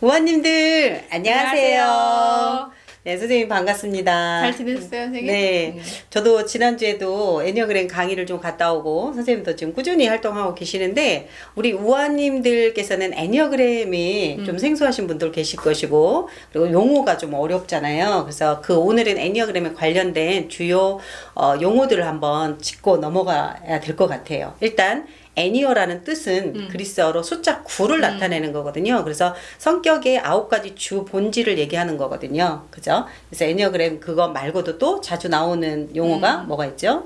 우아님들 안녕하세요. 안녕하세요. 네, 선생님 반갑습니다. 잘 지내셨어요, 선생님? 네, 저도 지난주에도 애니어그램 강의를 좀 갔다 오고 선생님도 지금 꾸준히 활동하고 계시는데 우리 우아님들께서는 애니어그램이 좀 생소하신 분들 계실 것이고 그리고 용어가 좀 어렵잖아요. 그래서 그 오늘은 애니어그램에 관련된 주요 용어들을 한번 짚고 넘어가야 될 것 같아요. 일단 애니어라는 뜻은 그리스어로 숫자 9를 나타내는 거거든요. 그래서 성격의 9가지 주 본질을 얘기하는 거거든요. 그죠? 그래서 애니어그램 그거 말고도 또 자주 나오는 용어가 뭐가 있죠?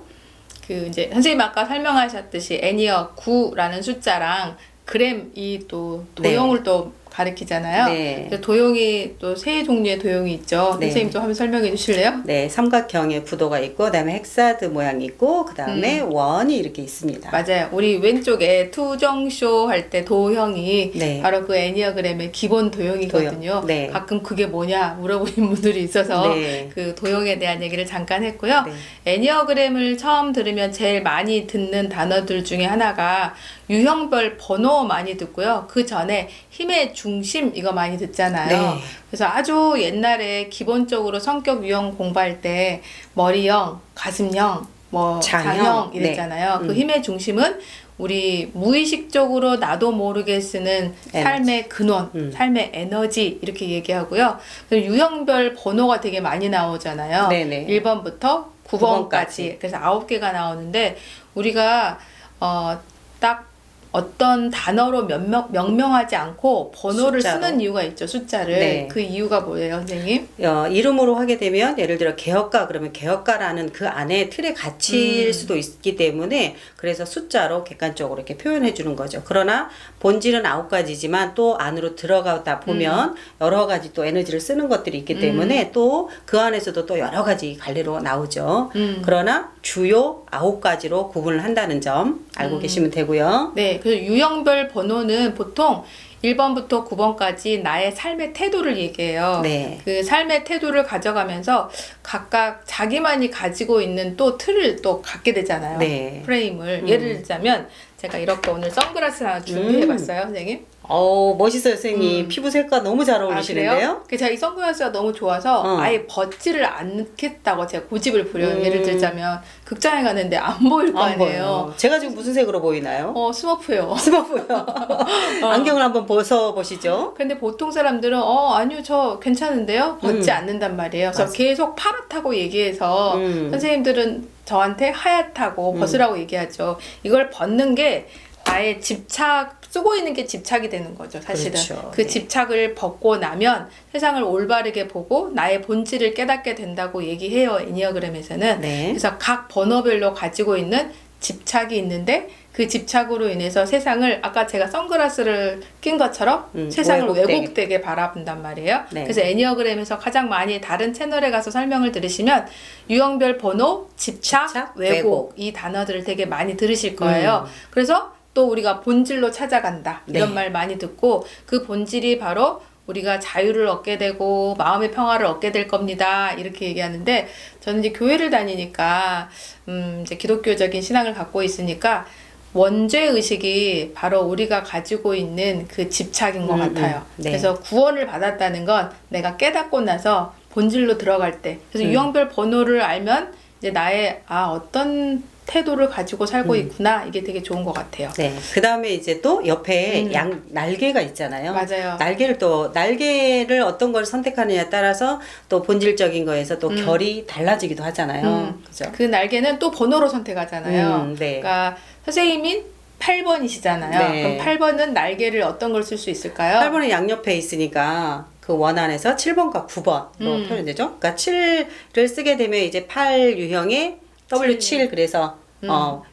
그 이제 선생님 아까 설명하셨듯이 애니어 9라는 숫자랑 그램 이 또 도형을 또 가리키잖아요. 네. 그래서 도형이 또 세 종류의 도형이 있죠. 네. 선생님 좀 한번 설명해 주실래요? 네, 삼각형의 구도가 있고 그다음에 헥사드 모양이 있고 그다음에 원이 이렇게 있습니다. 맞아요. 우리 왼쪽에 투정쇼 할 때 도형이 네. 바로 그 애니어그램의 기본 도형이거든요. 도형. 네. 가끔 그게 뭐냐 물어보는 분들이 있어서 네. 그 도형에 대한 얘기를 잠깐 했고요. 네. 애니어그램을 처음 들으면 제일 많이 듣는 단어들 중에 하나가 유형별 번호 많이 듣고요. 그 전에 힘의 중심 이거 많이 듣잖아요. 네. 그래서 아주 옛날에 기본적으로 성격 유형 공부할 때 머리형, 가슴형, 뭐 장형 네. 이랬잖아요. 그 힘의 중심은 우리 무의식적으로 나도 모르게 쓰는 삶의 근원, 삶의 에너지 이렇게 얘기하고요. 그래서 유형별 번호가 되게 많이 나오잖아요. 네네. 1번부터 9번까지. 그래서 9개가 나오는데 우리가 딱 어떤 단어로 명명하지 않고 번호를 숫자로. 쓰는 이유가 있죠. 숫자를. 네. 그 이유가 뭐예요, 선생님? 이름으로 하게 되면 예를 들어 개혁가 그러면 개혁가라는 그 안에 틀에 갇힐 수도 있기 때문에 그래서 숫자로 객관적으로 이렇게 표현해 주는 거죠. 그러나 본질은 9가지지만 또 안으로 들어가다 보면 여러 가지 또 에너지를 쓰는 것들이 있기 때문에 또 그 안에서도 또 여러 가지 갈래로 나오죠. 그러나 주요 9가지로 구분을 한다는 점 알고 계시면 되고요. 네, 그래서 유형별 번호는 보통 1번부터 9번까지 나의 삶의 태도를 얘기해요. 네. 그 삶의 태도를 가져가면서 각각 자기만이 가지고 있는 또 틀을 또 갖게 되잖아요. 네. 프레임을. 예를 들자면 제가 이렇게 오늘 선글라스 하나 준비해봤어요, 선생님. 멋있어요, 선생님. 피부 색깔 너무 잘 어울리시는데요? 그 제가 이 선글라스가 너무 좋아서 아예 벗지를 않겠다고 제가 고집을 부려요. 예를 들자면 극장에 가는데 안 보일 거 안 아니에요. 보여요. 제가 지금 무슨 색으로 보이나요? 스머프요. 스머프요. 안경을 한번 벗어 보시죠. 근데 보통 사람들은 아니요 저 괜찮은데요 벗지 않는단 말이에요. 그래서 계속 파랗다고 얘기해서 선생님들은 저한테 하얗다고 벗으라고 얘기하죠. 이걸 벗는 게 나의 집착 쓰고 있는 게 집착이 되는 거죠. 사실은 그렇죠. 그 네. 집착을 벗고 나면 세상을 올바르게 보고 나의 본질을 깨닫게 된다고 얘기해요. 애니어그램에서는. 네. 그래서 각 번호별로 가지고 있는 집착이 있는데 그 집착으로 인해서 세상을 아까 제가 선글라스를 낀 것처럼 세상을 왜곡되게 바라본단 말이에요. 네. 그래서 애니어그램에서 가장 많이 다른 채널에 가서 설명을 들으시면 유형별 번호, 집착, 왜곡 이 단어들을 되게 많이 들으실 거예요. 그래서 또 우리가 본질로 찾아간다 이런 말 많이 듣고 그 본질이 바로 우리가 자유를 얻게 되고 마음의 평화를 얻게 될 겁니다. 이렇게 얘기하는데 저는 이제 교회를 다니니까 이제 기독교적인 신앙을 갖고 있으니까 원죄 의식이 바로 우리가 가지고 있는 그 집착인 것 같아요. 네. 그래서 구원을 받았다는 건 내가 깨닫고 나서 본질로 들어갈 때. 그래서 유형별 번호를 알면 이제 나의 어떤 태도를 가지고 살고 있구나 이게 되게 좋은 것 같아요. 네. 그 다음에 이제 또 옆에 날개가 있잖아요. 맞아요. 날개를 어떤 걸 선택하느냐에 따라서 또 본질적인 거에서 또 결이 달라지기도 하잖아요. 그죠? 그 날개는 또 번호로 선택하잖아요. 네. 그러니까 선생님이 8번이시잖아요. 네. 그럼 8번은 날개를 어떤 걸 쓸 수 있을까요? 8번은 양옆에 있으니까 그 원 안에서 7번과 9번으로 표현되죠. 그러니까 7을 쓰게 되면 이제 8 유형의 W7 그래서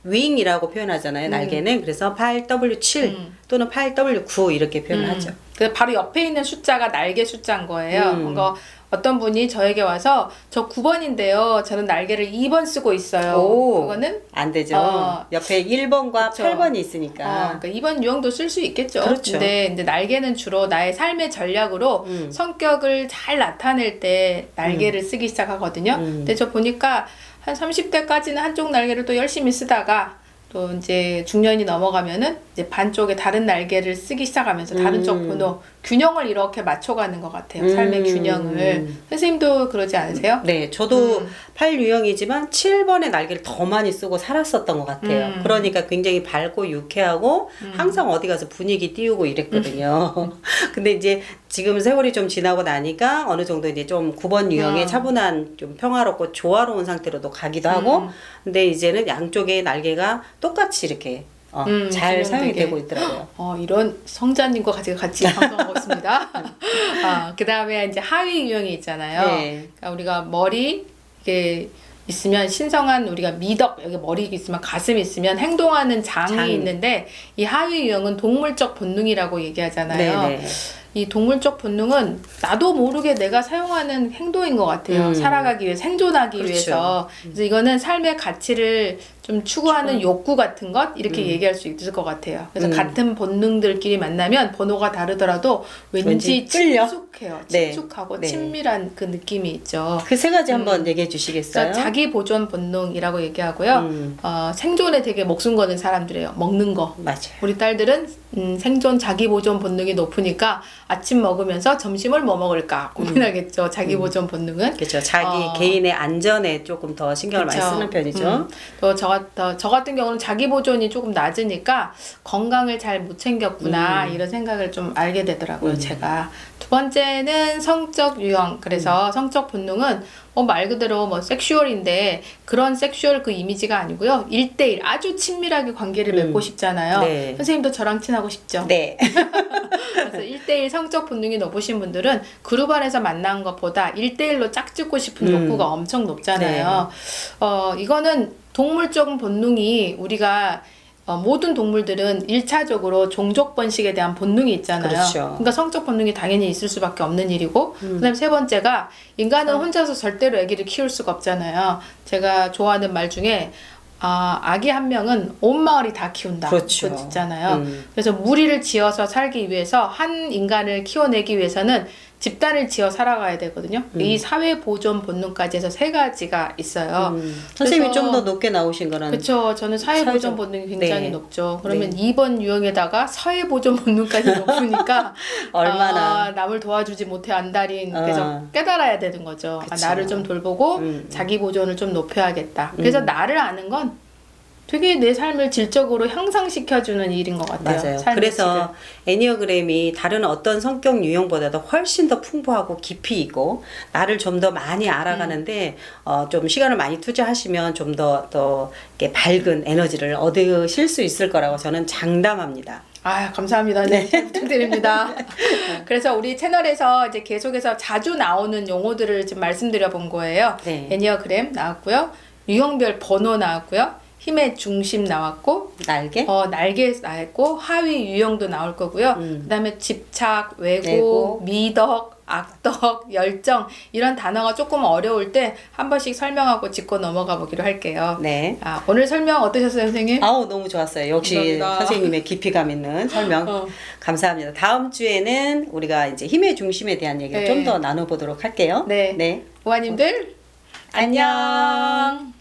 윙이라고 표현하잖아요. 날개는 그래서 8W7 또는 8W9 이렇게 표현을 하죠. 그래서 바로 옆에 있는 숫자가 날개 숫자인 거예요. 그러니까 어떤 분이 저에게 와서 저 9번인데요. 저는 날개를 2번 쓰고 있어요. 그거는 안 되죠. 옆에 1번과 그쵸. 8번이 있으니까. 그러니까 2번 유형도 쓸 수 있겠죠. 그렇죠. 근데 이제 날개는 주로 나의 삶의 전략으로 성격을 잘 나타낼 때 날개를 쓰기 시작하거든요. 근데 저 보니까 한 30대까지는 한쪽 날개를 또 열심히 쓰다가 또 이제 중년이 넘어가면은 이제 반쪽에 다른 날개를 쓰기 시작하면서 다른 쪽 번호 균형을 이렇게 맞춰가는 것 같아요. 삶의 균형을. 선생님도 그러지 않으세요? 네, 저도 8유형이지만 7번의 날개를 더 많이 쓰고 살았었던 것 같아요. 그러니까 굉장히 밝고 유쾌하고 항상 어디 가서 분위기 띄우고 이랬거든요. 근데 이제 지금 세월이 좀 지나고 나니까 어느 정도 이제 좀 9번 유형의 차분한 좀 평화롭고 조화로운 상태로도 가기도 하고 근데 이제는 양쪽의 날개가 똑같이 이렇게 잘 사용이 되게. 되고 있더라고요. 이런 성자님과 같이 방송하고 있습니다. 그 다음에 이제 하위 유형이 있잖아요. 네. 그러니까 우리가 머리 이게 있으면 신성한 우리가 미덕 여기 머리 있으면 가슴이 있으면 행동하는 장이 있는데 이 하위 유형은 동물적 본능이라고 얘기하잖아요. 네네. 이 동물적 본능은 나도 모르게 내가 사용하는 행동인 것 같아요. 살아가기 위해 생존하기 그렇죠. 위해서. 그래서 이거는 삶의 가치를 좀 추구하는 욕구 같은 것 이렇게 얘기할 수 있을 것 같아요. 그래서 같은 본능들끼리 만나면 번호가 다르더라도 왠지 끌려? 친숙해요. 네. 친숙하고 네. 친밀한 그 느낌이 있죠. 그 세 가지 한번 얘기해 주시겠어요? 그러니까 자기 보존 본능이라고 얘기하고요. 생존에 되게 목숨 거는 사람들이에요. 먹는 거. 맞아요. 우리 딸들은 생존 자기 보존 본능이 높으니까 아침 먹으면서 점심을 뭐 먹을까 고민하겠죠. 자기 보존 본능은. 그렇죠. 자기 개인의 안전에 조금 더 신경을 많이 쓰는 편이죠. 또 저 같은 경우는 자기 보존이 조금 낮으니까 건강을 잘 못 챙겼구나 이런 생각을 좀 알게 되더라고요. 제가. 두 번째는 성적 유형. 그래서 성적 본능은 말 그대로 뭐 섹슈얼인데 그런 섹슈얼 그 이미지가 아니고요. 1대1 아주 친밀하게 관계를 맺고 싶잖아요. 네. 선생님도 저랑 친하고 싶죠? 네. 그래서 1대1 성적 본능이 높으신 분들은 그룹 안에서 만난 것보다 1대1로 짝짓고 싶은 욕구가 엄청 높잖아요. 이거는 동물적 본능이 우리가 모든 동물들은 1차적으로 종족 번식에 대한 본능이 있잖아요. 그렇죠. 그러니까 성적 본능이 당연히 있을 수밖에 없는 일이고 그다음에 세 번째가 인간은 혼자서 절대로 아기를 키울 수가 없잖아요. 제가 좋아하는 말 중에 아기 한 명은 온 마을이 다 키운다. 그렇죠. 그거 있잖아요. 그래서 무리를 지어서 살기 위해서 한 인간을 키워내기 위해서는 집단을 지어 살아가야 되거든요. 이 사회 보존 본능까지 해서 세 가지가 있어요. 선생님이 좀 더 높게 나오신 거는 그렇죠. 저는 사회 보존 본능이 굉장히 높죠. 그러면 2번 유형에다가 사회 보존 본능까지 높으니까 얼마나 남을 도와주지 못해 안달인 그래서 깨달아야 되는 거죠. 나를 좀 돌보고 자기 보존을 좀 높여야겠다. 그래서 나를 아는 건 되게 내 삶을 질적으로 향상시켜주는 일인 것 같아요. 맞아요. 삶의 그래서 애니어그램이 다른 어떤 성격 유형보다도 훨씬 더 풍부하고 깊이 있고 나를 좀 더 많이 알아가는데 좀 시간을 많이 투자하시면 좀 더 이렇게 밝은 에너지를 얻으실 수 있을 거라고 저는 장담합니다. 감사합니다. 네, 부탁드립니다. 그래서 우리 채널에서 이제 계속해서 자주 나오는 용어들을 좀 말씀드려 본 거예요. 네. 애니어그램 나왔고요. 유형별 번호 나왔고요. 힘의 중심 나왔고 날개? 날개 나왔고 하위 유형도 나올 거고요. 그다음에 집착, 왜곡, 왜곡. 미덕, 악덕, 열정 이런 단어가 조금 어려울 때 한 번씩 설명하고 짚고 넘어가 보기로 할게요. 네. 오늘 설명 어떠셨어요, 선생님? 아우 너무 좋았어요. 역시 감사합니다. 선생님의 깊이감 있는 설명 감사합니다. 다음 주에는 우리가 이제 힘의 중심에 대한 얘기를 네. 좀 더 나눠보도록 할게요. 네. 네. 우아님들 안녕.